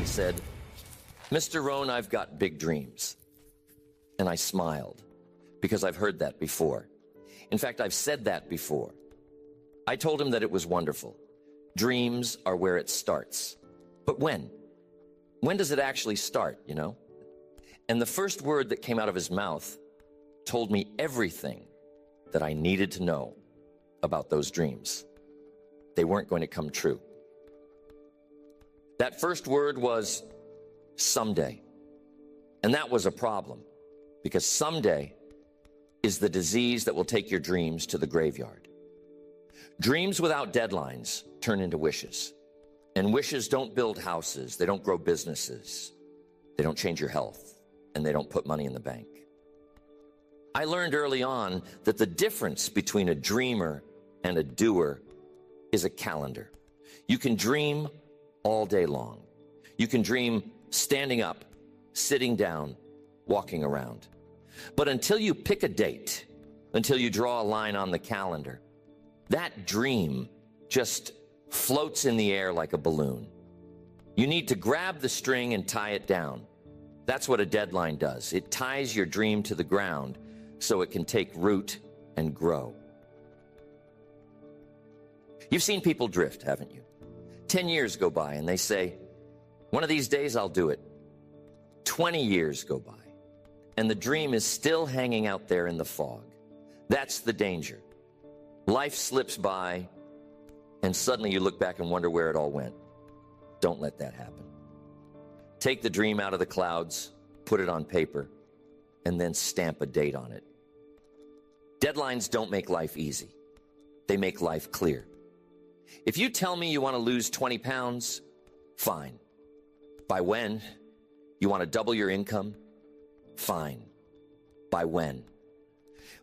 he said, "Mr. Rohn, I've got big dreams." And I smiled, because I've heard that before. In fact, I've said that before. I told him that it was wonderful. Dreams are where it starts. But when? When does it actually start, you know? And the first word that came out of his mouth told me everything that I needed to know about those dreams. They weren't going to come true. That first word was someday. And that was a problem, because someday is the disease that will take your dreams to the graveyard. Dreams without deadlines turn into wishes. And wishes don't build houses, they don't grow businesses, they don't change your health, and they don't put money in the bank. I learned early on that the difference between a dreamer and a doer is a calendar. You can dream all day long. You can dream standing up, sitting down, walking around. But until you pick a date, until you draw a line on the calendar, that dream just floats in the air like a balloon. You need to grab the string and tie it down. That's what a deadline does. It ties your dream to the ground so it can take root and grow. You've seen people drift, haven't you? 10 years go by and they say, "One of these days I'll do it." 20 years go by and the dream is still hanging out there in the fog. That's the danger. Life slips by and suddenly you look back and wonder where it all went. Don't let that happen. Take the dream out of the clouds, put it on paper, and then stamp a date on it. Deadlines don't make life easy. They make life clear. If you tell me you want to lose 20 pounds, fine. By when? You want to double your income? Fine. By when?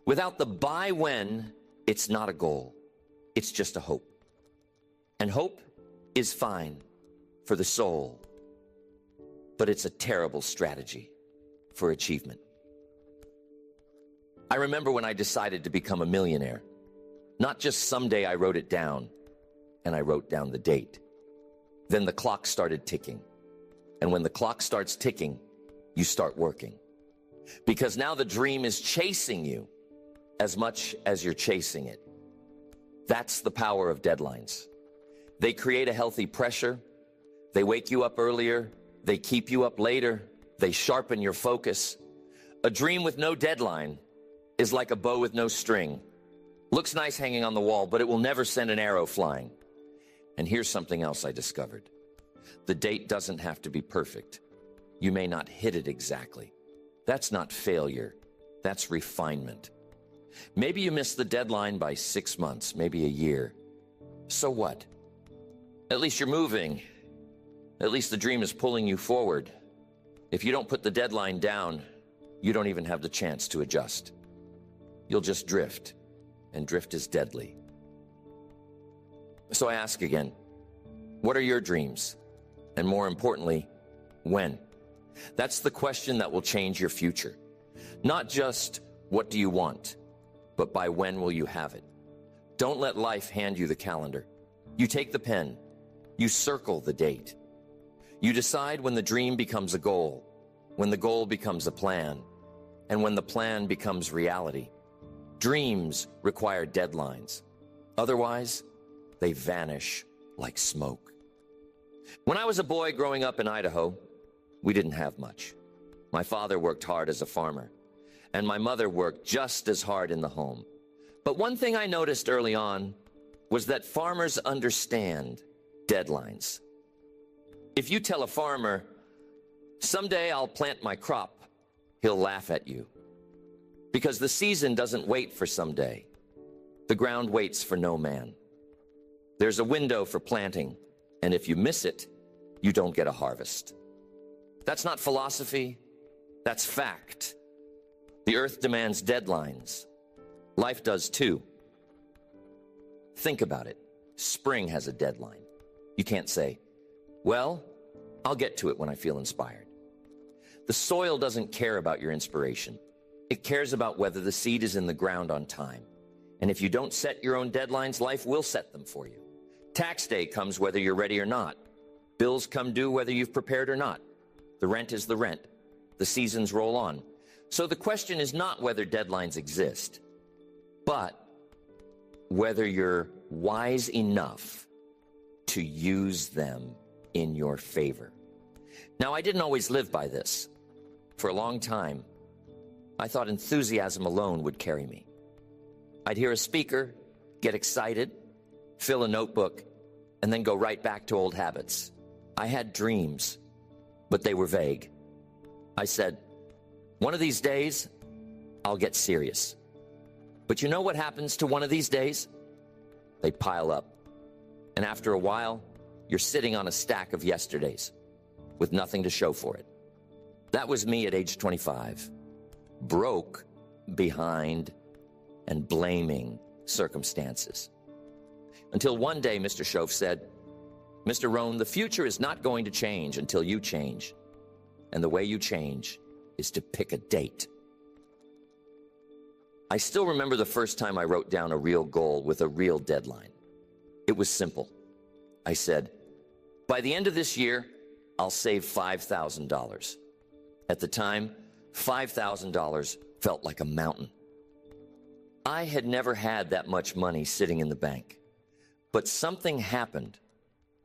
Without the by when, it's not a goal. It's just a hope. And hope is fine for the soul, but it's a terrible strategy for achievement. I remember when I decided to become a millionaire. Not just someday I wrote it down, and I wrote down the date. Then the clock started ticking. And when the clock starts ticking, you start working. Because now the dream is chasing you as much as you're chasing it. That's the power of deadlines. They create a healthy pressure. They wake you up earlier. They keep you up later. They sharpen your focus. A dream with no deadline is like a bow with no string. Looks nice hanging on the wall, but it will never send an arrow flying. And here's something else I discovered. The date doesn't have to be perfect. You may not hit it exactly. That's not failure. That's refinement. Maybe you missed the deadline by 6 months, maybe a year. So what? At least you're moving. At least the dream is pulling you forward. If you don't put the deadline down, you don't even have the chance to adjust. You'll just drift, and drift is deadly. So I ask again, what are your dreams? And more importantly, when? That's the question that will change your future. Not just what do you want, but by when will you have it? Don't let life hand you the calendar. You take the pen, you circle the date. You decide when the dream becomes a goal, when the goal becomes a plan, and when the plan becomes reality. Dreams require deadlines. Otherwise, they vanish like smoke. When I was a boy growing up in Idaho, we didn't have much. My father worked hard as a farmer, and my mother worked just as hard in the home. But one thing I noticed early on was that farmers understand deadlines. If you tell a farmer, "Someday I'll plant my crop," he'll laugh at you. Because the season doesn't wait for someday. The ground waits for no man. There's a window for planting, and if you miss it, you don't get a harvest. That's not philosophy, that's fact. The earth demands deadlines. Life does too. Think about it. Spring has a deadline. You can't say, "Well, I'll get to it when I feel inspired." The soil doesn't care about your inspiration. It cares about whether the seed is in the ground on time. And if you don't set your own deadlines, life will set them for you. Tax day comes whether you're ready or not. Bills come due whether you've prepared or not. The rent is the rent. The seasons roll on. So the question is not whether deadlines exist, but whether you're wise enough to use them in your favor. Now, I didn't always live by this. For a long time, I thought enthusiasm alone would carry me. I'd hear a speaker, get excited, fill a notebook, and then go right back to old habits. I had dreams, but they were vague. I said, one of these days, I'll get serious. But you know what happens to one of these days? They pile up. And after a while, you're sitting on a stack of yesterdays with nothing to show for it. That was me at age 25, broke, behind, and blaming circumstances. Until one day, Mr. Shoaff said, Mr. Rohn, the future is not going to change until you change. And the way you change is to pick a date. I still remember the first time I wrote down a real goal with a real deadline. It was simple. I said, by the end of this year, I'll save $5,000. At the time, $5,000 felt like a mountain. I had never had that much money sitting in the bank. But something happened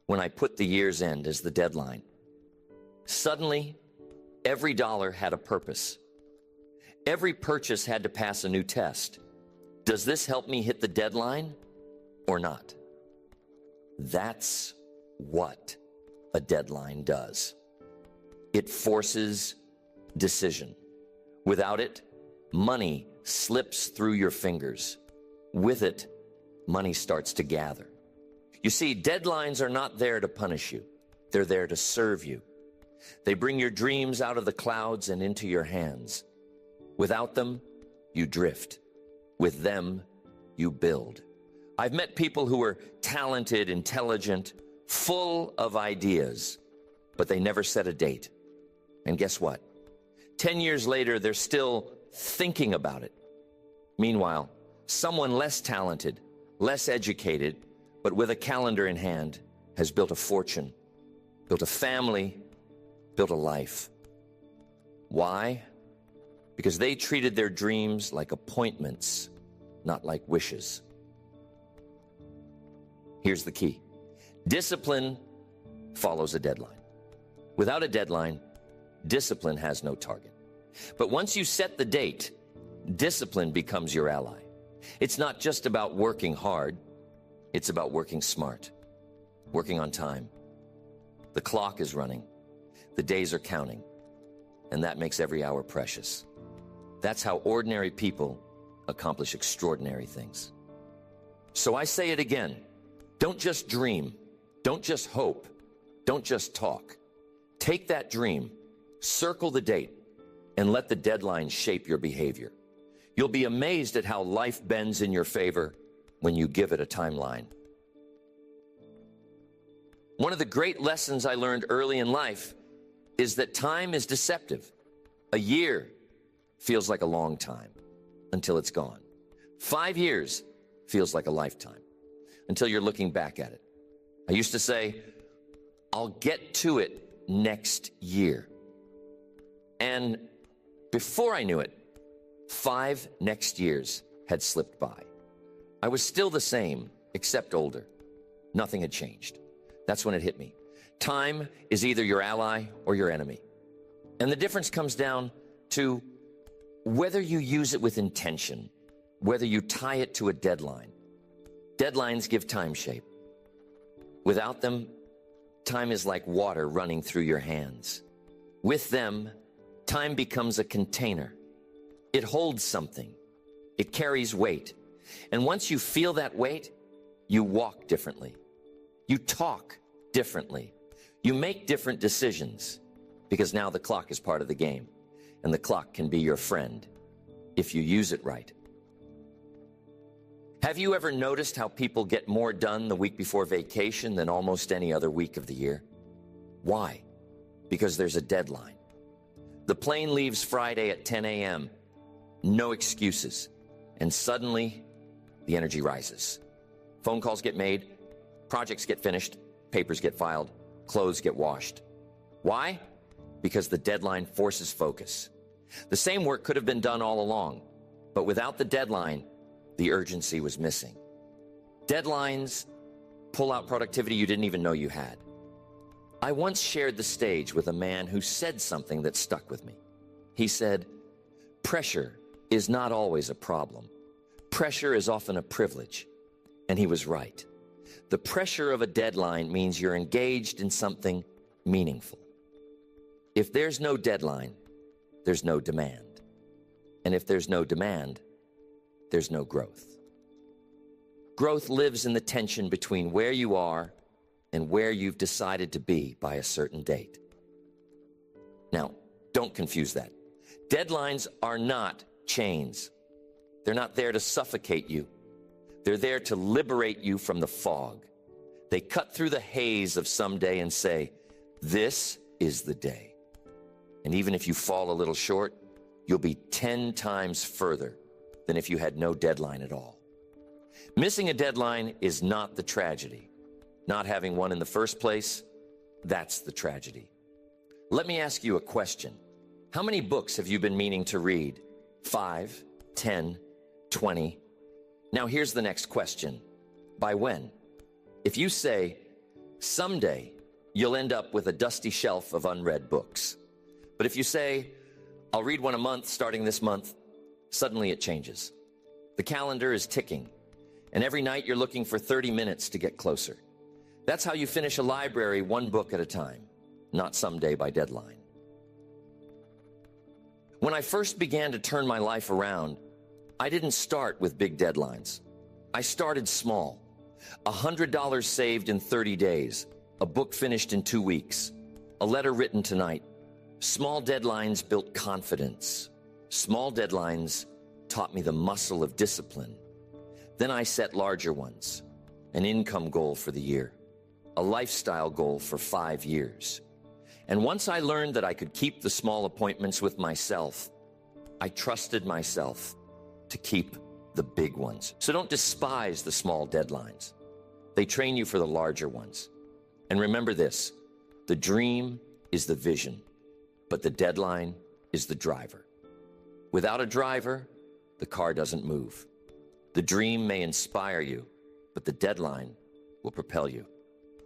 when I put the year's end as the deadline. Suddenly, every dollar had a purpose. Every purchase had to pass a new test. Does this help me hit the deadline or not? That's what a deadline does. It forces decision. Without it, money slips through your fingers. With it, money starts to gather. You see, deadlines are not there to punish you. They're there to serve you. They bring your dreams out of the clouds and into your hands. Without them, you drift. With them, you build. I've met people who were talented, intelligent, full of ideas, but they never set a date. And guess what? 10 years later, they're still thinking about it. Meanwhile, someone less talented, less educated, but with a calendar in hand, has built a fortune, built a family, built a life. Why? Because they treated their dreams like appointments, not like wishes. Here's the key. Discipline follows a deadline. Without a deadline, discipline has no target. But once you set the date, discipline becomes your ally. It's not just about working hard. It's about working smart, working on time. The clock is running. The days are counting. And that makes every hour precious. That's how ordinary people accomplish extraordinary things. So I say it again. Don't just dream. Don't just hope. Don't just talk. Take that dream, circle the date, and let the deadline shape your behavior. You'll be amazed at how life bends in your favor when you give it a timeline. One of the great lessons I learned early in life is that time is deceptive. A year feels like a long time until it's gone. 5 years feels like a lifetime until you're looking back at it. I used to say, I'll get to it next year. And before I knew it, 5 next years had slipped by. I was still the same, except older. Nothing had changed. That's when it hit me. Time is either your ally or your enemy. And the difference comes down to whether you use it with intention, whether you tie it to a deadline. Deadlines give time shape. Without them, time is like water running through your hands. With them, time becomes a container. It holds something. It carries weight. And once you feel that weight, you walk differently. You talk differently. You make different decisions because now the clock is part of the game, and the clock can be your friend if you use it right. Have you ever noticed how people get more done the week before vacation than almost any other week of the year? Why? Because there's a deadline. The plane leaves Friday at 10 a.m. No excuses. And suddenly, the energy rises. Phone calls get made, projects get finished, papers get filed, clothes get washed. Why? Because the deadline forces focus. The same work could have been done all along, but without the deadline, the urgency was missing. Deadlines pull out productivity you didn't even know you had. I once shared the stage with a man who said something that stuck with me. He said, "Pressure is not always a problem. Pressure is often a privilege." And he was right. The pressure of a deadline means you're engaged in something meaningful. If there's no deadline, there's no demand. And if there's no demand, there's no growth. Growth lives in the tension between where you are and where you've decided to be by a certain date. Now, don't confuse that. Deadlines are not chains. They're not there to suffocate you. They're there to liberate you from the fog. They cut through the haze of someday and say, "This is the day." And even if you fall a little short, you'll be 10 times further than if you had no deadline at all. Missing a deadline is not the tragedy. Not having one in the first place, that's the tragedy. Let me ask you a question. How many books have you been meaning to read? 5, 10, 20? Now here's the next question. By when? If you say, someday, you'll end up with a dusty shelf of unread books. But if you say, I'll read one a month starting this month, suddenly it changes. The calendar is ticking, and every night you're looking for 30 minutes to get closer. That's how you finish a library one book at a time, not someday by deadline. When I first began to turn my life around, I didn't start with big deadlines. I started small. $100 saved in 30 days, a book finished in 2 weeks, a letter written tonight. Small deadlines built confidence. Small deadlines taught me the muscle of discipline. Then I set larger ones, an income goal for the year, a lifestyle goal for 5 years. And once I learned that I could keep the small appointments with myself, I trusted myself to keep the big ones. So don't despise the small deadlines. They train you for the larger ones. And remember this, the dream is the vision, but the deadline is the driver. Without a driver, the car doesn't move. The dream may inspire you, but the deadline will propel you.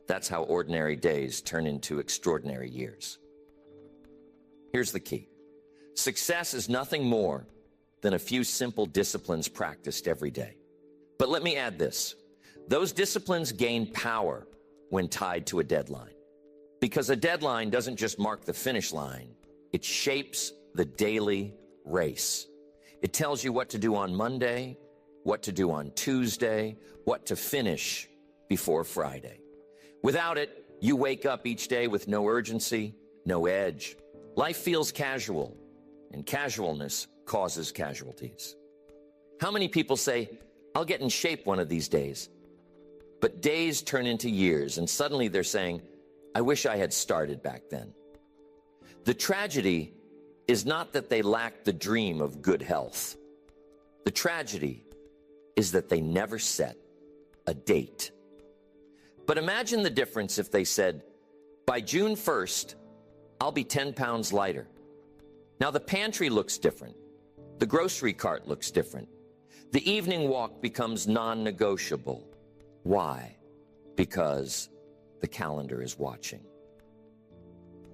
That's how ordinary days turn into extraordinary years. Here's the key. Success is nothing more than a few simple disciplines practiced every day. But let me add this. Those disciplines gain power when tied to a deadline. Because a deadline doesn't just mark the finish line, it shapes the daily race. It tells you what to do on Monday, what to do on Tuesday, what to finish before Friday. Without it, you wake up each day with no urgency, no edge. Life feels casual, and casualness causes casualties. How many people say, I'll get in shape one of these days? But days turn into years, and suddenly they're saying, I wish I had started back then. The tragedy is not that they lack the dream of good health. The tragedy is that they never set a date. But imagine the difference if they said, by June 1st, I'll be 10 pounds lighter. Now the pantry looks different. The grocery cart looks different. The evening walk becomes non-negotiable. Why? Because the calendar is watching.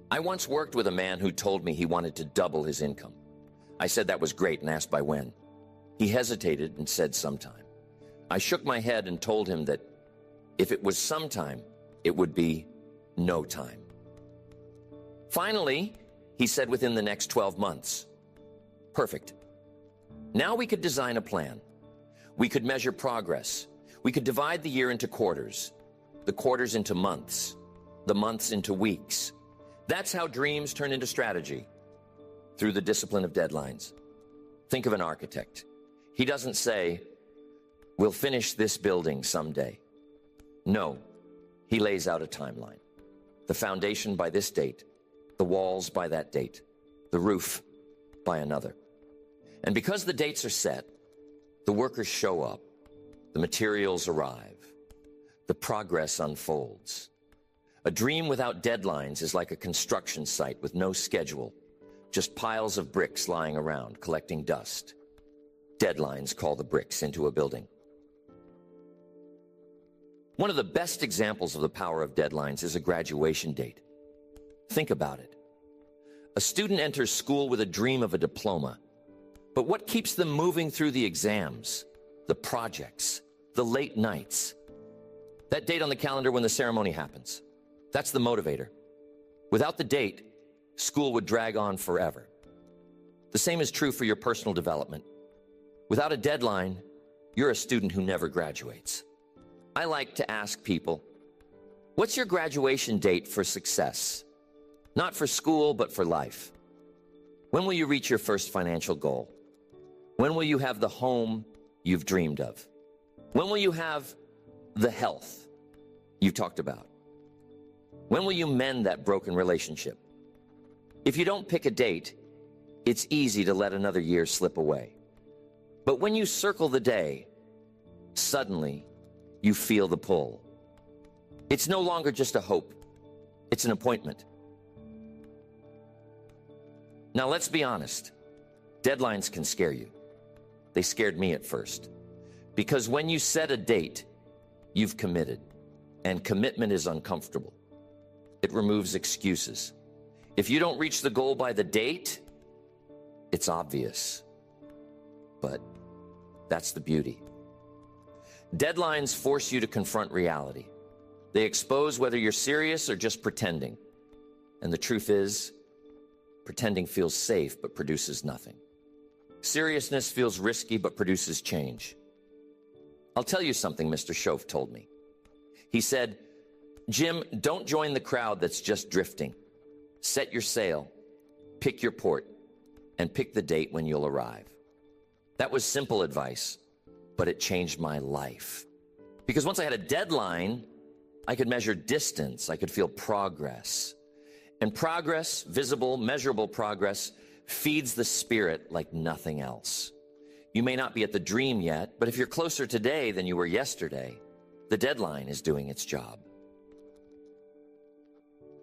I once worked with a man who told me he wanted to double his income. I said that was great and asked by when. He hesitated and said sometime. I shook my head and told him that if it was sometime, it would be no time. Finally, he said within the next 12 months. Perfect. Now we could design a plan. We could measure progress. We could divide the year into quarters, the quarters into months, the months into weeks. That's how dreams turn into strategy, through the discipline of deadlines. Think of an architect. He doesn't say, we'll finish this building someday. No, he lays out a timeline. The foundation by this date, the walls by that date, the roof by another. And because the dates are set, the workers show up, the materials arrive, the progress unfolds. A dream without deadlines is like a construction site with no schedule, just piles of bricks lying around, collecting dust. Deadlines call the bricks into a building. One of the best examples of the power of deadlines is a graduation date. Think about it. A student enters school with a dream of a diploma, but what keeps them moving through the exams, the projects, the late nights? That date on the calendar when the ceremony happens. That's the motivator. Without the date, school would drag on forever. The same is true for your personal development. Without a deadline, you're a student who never graduates. I like to ask people, what's your graduation date for success? Not for school, but for life. When will you reach your first financial goal? When will you have the home you've dreamed of? When will you have the health you've talked about? When will you mend that broken relationship? If you don't pick a date, it's easy to let another year slip away. But when you circle the day, suddenly you feel the pull. It's no longer just a hope. It's an appointment. Now let's be honest. Deadlines can scare you. They scared me at first. Because when you set a date, you've committed. And commitment is uncomfortable. It removes excuses. If you don't reach the goal by the date, it's obvious. But that's the beauty. Deadlines force you to confront reality. They expose whether you're serious or just pretending. And the truth is, pretending feels safe but produces nothing. Seriousness feels risky but produces change. I'll tell you something Mr. Shoaff told me. He said, Jim, don't join the crowd that's just drifting. Set your sail, pick your port, and pick the date when you'll arrive. That was simple advice, but it changed my life. Because once I had a deadline, I could measure distance, I could feel progress. And progress, visible, measurable progress, feeds the spirit like nothing else. You may not be at the dream yet, but if you're closer today than you were yesterday, the deadline is doing its job.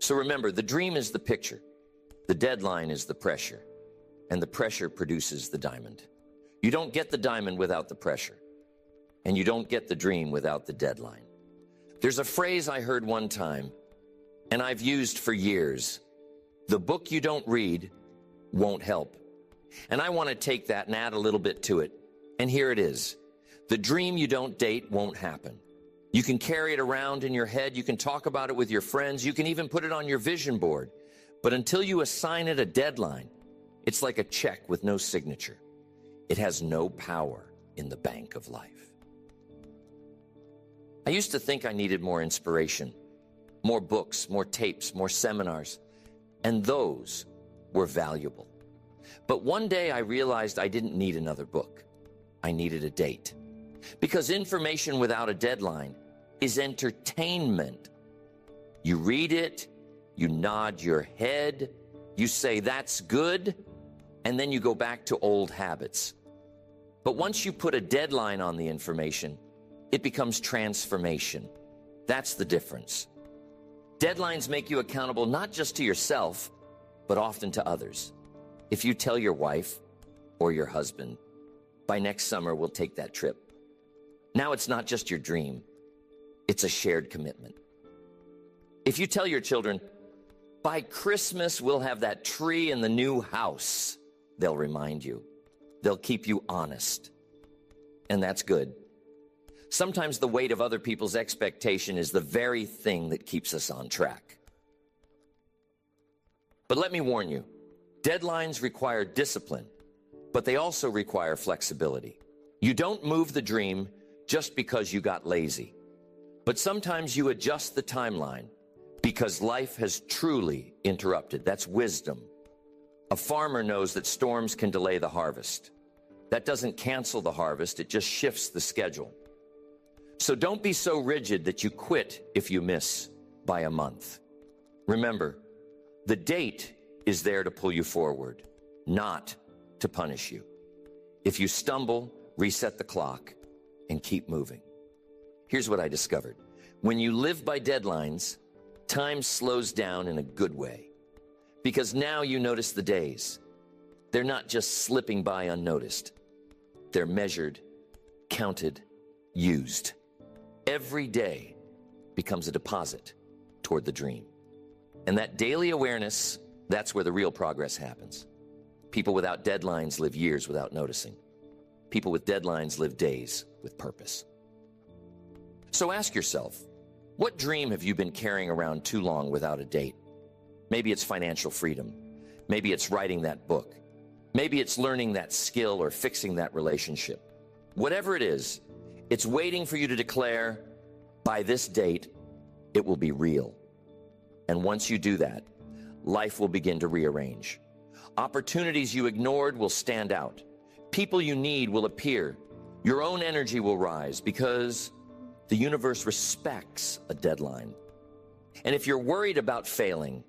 So remember, the dream is the picture, the deadline is the pressure, and the pressure produces the diamond. You don't get the diamond without the pressure, and you don't get the dream without the deadline. There's a phrase I heard one time, and I've used for years. The book you don't read won't help. And I want to take that and add a little bit to it. And here it is. The dream you don't date won't happen. You can carry it around in your head. You can talk about it with your friends. You can even put it on your vision board. But until you assign it a deadline, it's like a check with no signature. It has no power in the bank of life. I used to think I needed more inspiration, more books, more tapes, more seminars, and those were valuable. But one day I realized I didn't need another book. I needed a date. Because information without a deadline is entertainment. You read it, you nod your head, you say, that's good, and then you go back to old habits. But once you put a deadline on the information, it becomes transformation. That's the difference. Deadlines make you accountable not just to yourself, but often to others. If you tell your wife or your husband, by next summer we'll take that trip. Now it's not just your dream, it's a shared commitment. If you tell your children, by Christmas we'll have that tree in the new house, they'll remind you. They'll keep you honest. And that's good. Sometimes the weight of other people's expectation is the very thing that keeps us on track. But let me warn you, deadlines require discipline, but they also require flexibility. You don't move the dream just because you got lazy, but sometimes you adjust the timeline because life has truly interrupted. That's wisdom. A farmer knows that storms can delay the harvest. That doesn't cancel the harvest, it just shifts the schedule. So don't be so rigid that you quit if you miss by a month. Remember, the date is there to pull you forward, not to punish you. If you stumble, reset the clock and keep moving. Here's what I discovered. When you live by deadlines, time slows down in a good way. Because now you notice the days. They're not just slipping by unnoticed. They're measured, counted, used. Every day becomes a deposit toward the dream. And that daily awareness, that's where the real progress happens. People without deadlines live years without noticing. People with deadlines live days with purpose. So ask yourself, what dream have you been carrying around too long without a date? Maybe it's financial freedom. Maybe it's writing that book. Maybe it's learning that skill or fixing that relationship. Whatever it is, it's waiting for you to declare, by this date, it will be real. And once you do that, life will begin to rearrange. Opportunities you ignored will stand out. People you need will appear. Your own energy will rise because the universe respects a deadline. And if you're worried about failing,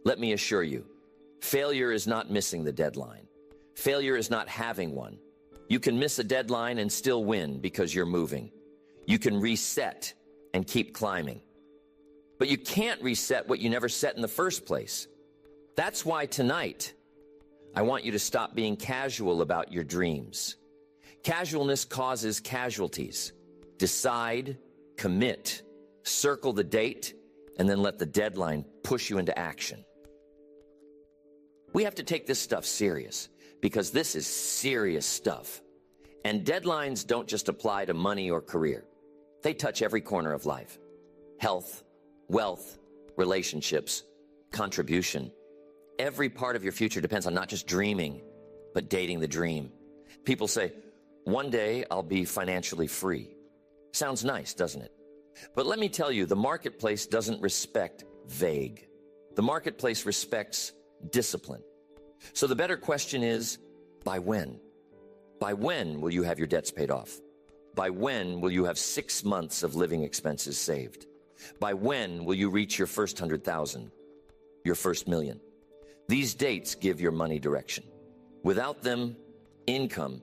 let me assure you, failure is not missing the deadline. Failure is not having one. You can miss a deadline and still win because you're moving. You can reset and keep climbing. But you can't reset what you never set in the first place. That's why tonight, I want you to stop being casual about your dreams. Casualness causes casualties. Decide, commit, circle the date, and then let the deadline push you into action. We have to take this stuff serious because this is serious stuff. And deadlines don't just apply to money or career. They touch every corner of life. Health, wealth, relationships, contribution. Every part of your future depends on not just dreaming, but dating the dream. People say, one day I'll be financially free. Sounds nice, doesn't it? But let me tell you, the marketplace doesn't respect vague. The marketplace respects discipline. So the better question is, by when? By when will you have your debts paid off? By when will you have 6 months of living expenses saved? By when will you reach your first 100,000, your first million? These dates give your money direction. Without them, income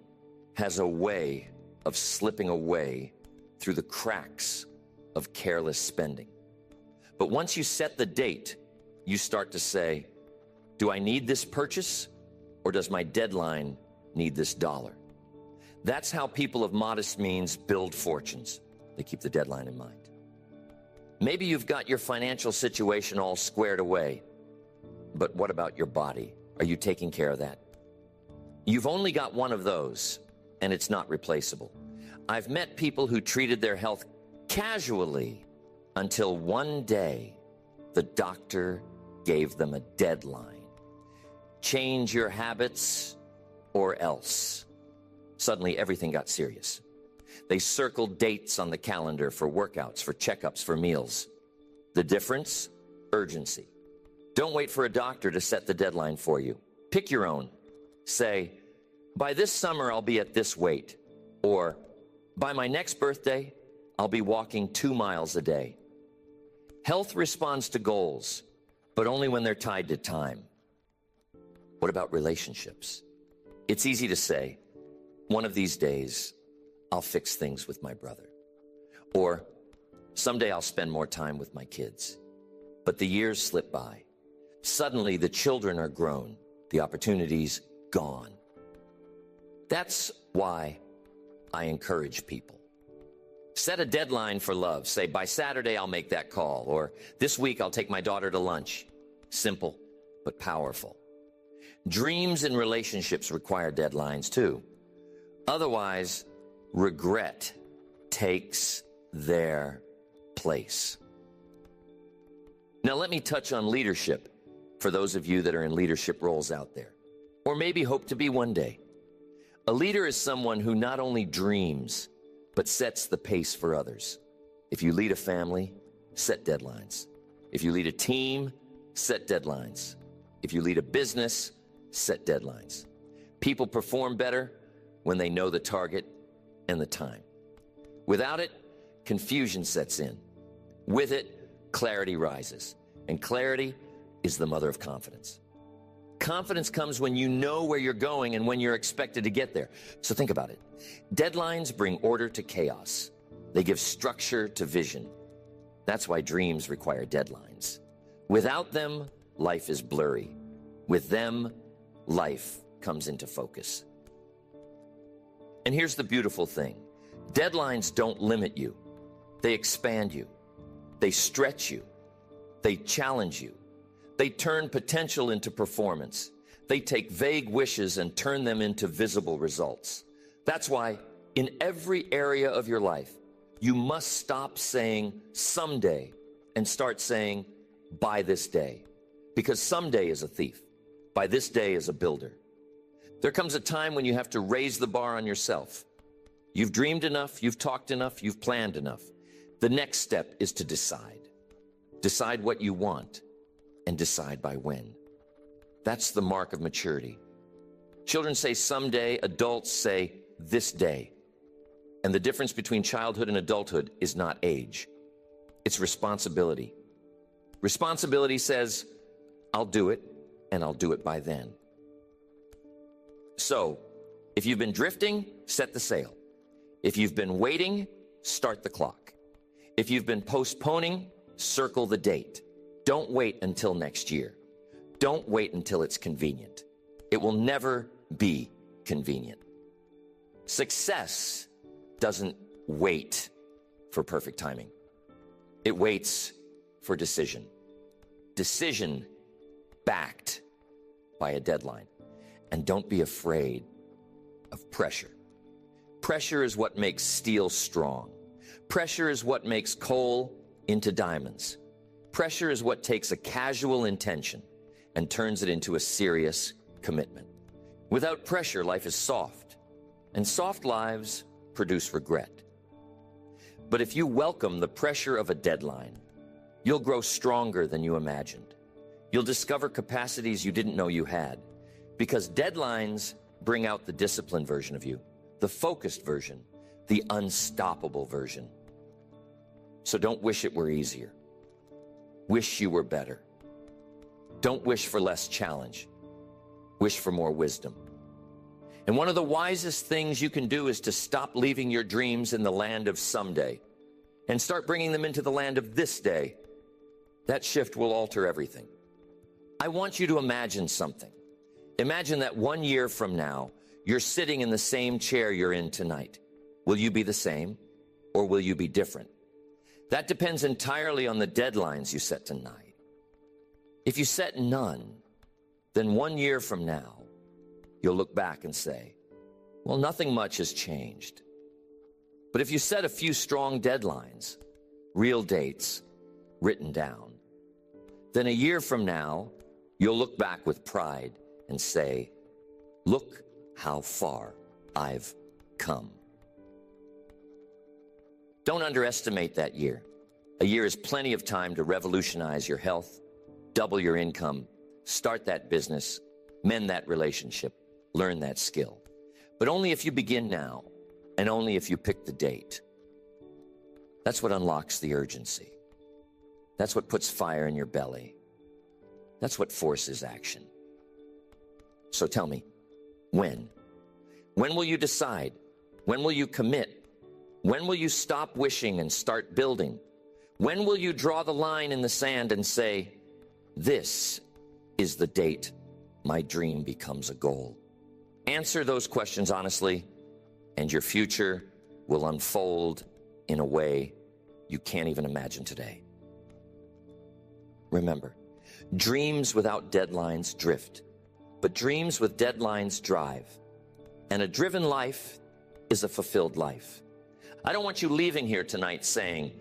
has a way of slipping away through the cracks of careless spending. But once you set the date, you start to say, do I need this purchase or does my deadline need this dollar? That's how people of modest means build fortunes. They keep the deadline in mind. Maybe you've got your financial situation all squared away, but what about your body? Are you taking care of that? You've only got one of those, and it's not replaceable. I've met people who treated their health casually until one day the doctor gave them a deadline. Change your habits or else. Suddenly everything got serious. They circled dates on the calendar for workouts, for checkups, for meals. The difference? Urgency. Don't wait for a doctor to set the deadline for you. Pick your own. Say, by this summer I'll be at this weight. Or, by my next birthday, I'll be walking 2 miles a day. Health responds to goals, but only when they're tied to time. What about relationships? It's easy to say, one of these days, I'll fix things with my brother. Or, someday I'll spend more time with my kids. But the years slip by. Suddenly, the children are grown. The opportunity's gone. That's why I encourage people. Set a deadline for love. Say, by Saturday, I'll make that call. Or, this week, I'll take my daughter to lunch. Simple, but powerful. Dreams and relationships require deadlines, too. Otherwise, regret takes their place. Now, let me touch on leadership for those of you that are in leadership roles out there, or maybe hope to be one day. A leader is someone who not only dreams, but sets the pace for others. If you lead a family, set deadlines. If you lead a team, set deadlines. If you lead a business, set deadlines. People perform better when they know the target and the time. Without it, confusion sets in. With it, clarity rises. And clarity is the mother of confidence. Confidence comes when you know where you're going and when you're expected to get there. So think about it. Deadlines bring order to chaos. They give structure to vision. That's why dreams require deadlines. Without them, life is blurry. With them, life comes into focus. And here's the beautiful thing. Deadlines don't limit you. They expand you. They stretch you. They challenge you. They turn potential into performance. They take vague wishes and turn them into visible results. That's why in every area of your life, you must stop saying someday and start saying by this day. Because someday is a thief. By this day is a builder. There comes a time when you have to raise the bar on yourself. You've dreamed enough, you've talked enough, you've planned enough. The next step is to decide. Decide what you want and decide by when. That's the mark of maturity. Children say someday, adults say this day. And the difference between childhood and adulthood is not age. It's responsibility. Responsibility says, I'll do it, and I'll do it by then. So, if you've been drifting, set the sail. If you've been waiting, start the clock. If you've been postponing, circle the date. Don't wait until next year. Don't wait until it's convenient. It will never be convenient. Success doesn't wait for perfect timing. It waits for decision. Decision backed by a deadline. And don't be afraid of pressure. Pressure is what makes steel strong. Pressure is what makes coal into diamonds. Pressure is what takes a casual intention and turns it into a serious commitment. Without pressure, life is soft, and soft lives produce regret. But if you welcome the pressure of a deadline, you'll grow stronger than you imagined. You'll discover capacities you didn't know you had, because deadlines bring out the disciplined version of you, the focused version, the unstoppable version. So don't wish it were easier. Wish you were better. Don't wish for less challenge. Wish for more wisdom. And one of the wisest things you can do is to stop leaving your dreams in the land of someday and start bringing them into the land of this day. That shift will alter everything. I want you to imagine something. Imagine that 1 year from now, you're sitting in the same chair you're in tonight. Will you be the same, or will you be different? That depends entirely on the deadlines you set tonight. If you set none, then 1 year from now, you'll look back and say, well, nothing much has changed. But if you set a few strong deadlines, real dates written down, then a year from now, you'll look back with pride and say, look how far I've come. Don't underestimate that year. A year is plenty of time to revolutionize your health, double your income, start that business, mend that relationship, learn that skill. But only if you begin now, and only if you pick the date. That's what unlocks the urgency. That's what puts fire in your belly. That's what forces action. So tell me, when? When will you decide? When will you commit? When will you stop wishing and start building? When will you draw the line in the sand and say, this is the date my dream becomes a goal? Answer those questions honestly, and your future will unfold in a way you can't even imagine today. Remember, dreams without deadlines drift, but dreams with deadlines drive. And a driven life is a fulfilled life. I don't want you leaving here tonight saying,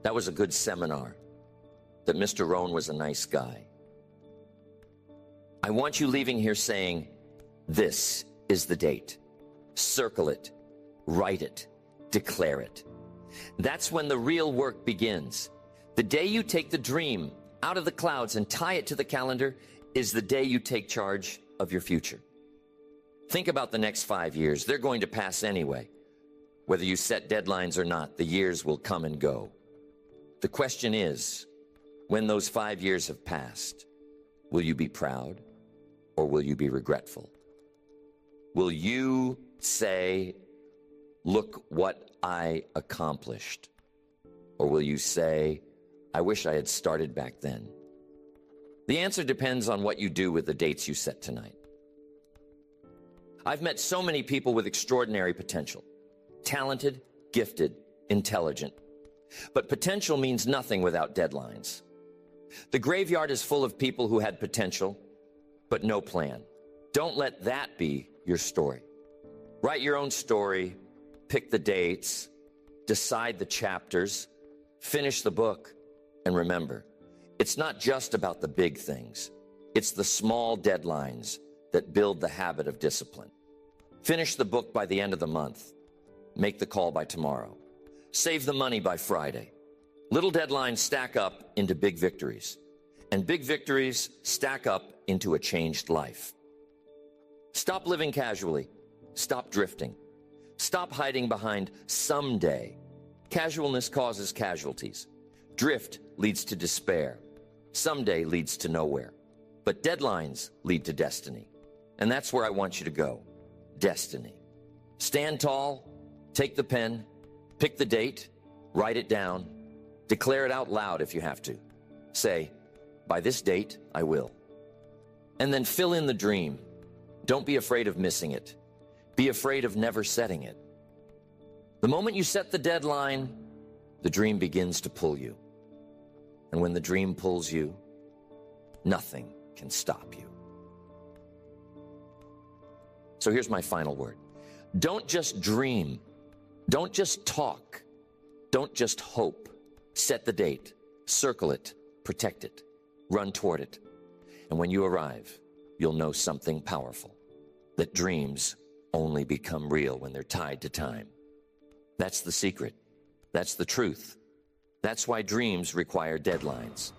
that was a good seminar, that Mr. Rohn was a nice guy. I want you leaving here saying, this is the date. Circle it, write it, declare it. That's when the real work begins. The day you take the dream out of the clouds and tie it to the calendar is the day you take charge of your future. Think about the next 5 years. They're going to pass anyway. Whether you set deadlines or not, the years will come and go. The question is, when those 5 years have passed, will you be proud or will you be regretful? Will you say, look what I accomplished? Or will you say, I wish I had started back then. The answer depends on what you do with the dates you set tonight. I've met so many people with extraordinary potential. Talented, gifted, intelligent. But potential means nothing without deadlines. The graveyard is full of people who had potential, but no plan. Don't let that be your story. Write your own story, pick the dates, decide the chapters, finish the book, and remember, it's not just about the big things. It's the small deadlines that build the habit of discipline. Finish the book by the end of the month. Make the call by tomorrow. Save the money by Friday. Little deadlines stack up into big victories, and big victories stack up into a changed life. Stop living casually. Stop drifting. Stop hiding behind someday. Casualness causes casualties. Drift leads to despair. Someday leads to nowhere. But deadlines lead to destiny. And that's where I want you to go. Destiny. Stand tall, take the pen, pick the date, write it down, declare it out loud if you have to. Say, by this date, I will. And then fill in the dream. Don't be afraid of missing it. Be afraid of never setting it. The moment you set the deadline, the dream begins to pull you. And when the dream pulls you, nothing can stop you. So here's my final word. Don't just dream. Don't just talk. Don't just hope. Set the date. Circle it. Protect it. Run toward it. And when you arrive, you'll know something powerful. That dreams only become real when they're tied to time. That's the secret. That's the truth. That's why dreams require deadlines.